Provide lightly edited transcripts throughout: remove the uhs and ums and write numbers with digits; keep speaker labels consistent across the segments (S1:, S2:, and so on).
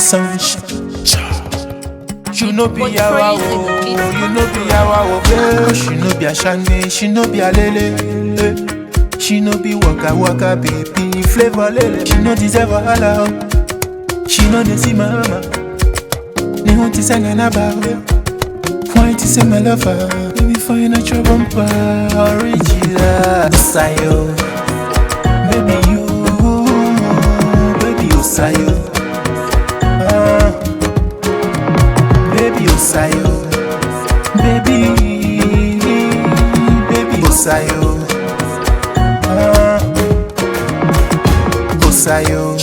S1: sunshine. You no be yawa wo, you no be yawa wo. She no be Ashande, she no be Alele. She no be waka waka baby, flavor lele. She no deserve a allow. She no dey see mama. Ni want to sing about. Why to say my lover? Baby find out your bumper, original. Sayo, baby you, baby you sayo. Baby Osayo, baby Osayo, Osayo.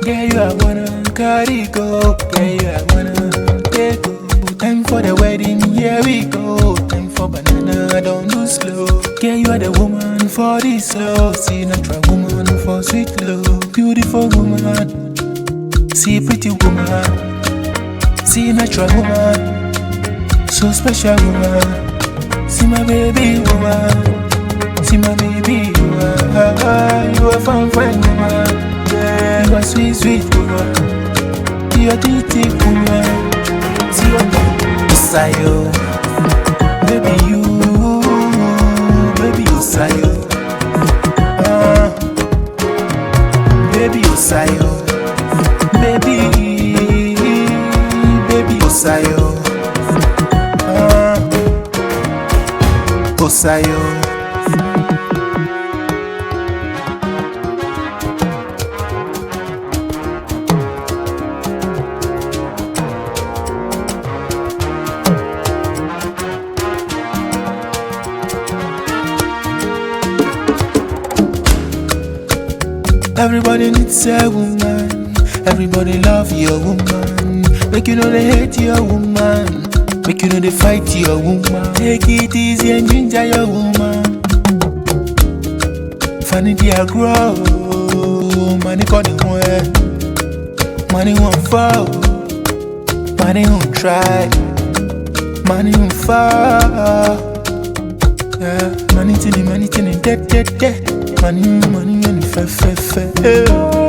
S1: Yeah, you are wanna carry go. Yeah, you are wanna take go. Time for the wedding, here we go. Time for banana, don't do slow. Yeah, you are the woman for this love. See natural woman for sweet love. Beautiful woman, see pretty woman. See natural woman, so special woman. See my baby woman, see my baby woman. You a fine woman, yeah. You a sweet sweet woman. You a titty woman. See your Osayo, baby you, baby Osayo, baby Osayo, baby. Osayo, Osayo. Everybody needs a woman. Everybody love your woman. Make you know they hate your woman. Make you know they fight your woman. Take it easy and ginger your woman. Funny dear grow. Money calling way. Money won't fall. Money won't try. Money won't fall. Yeah. Money till the dead. Money, money, fe.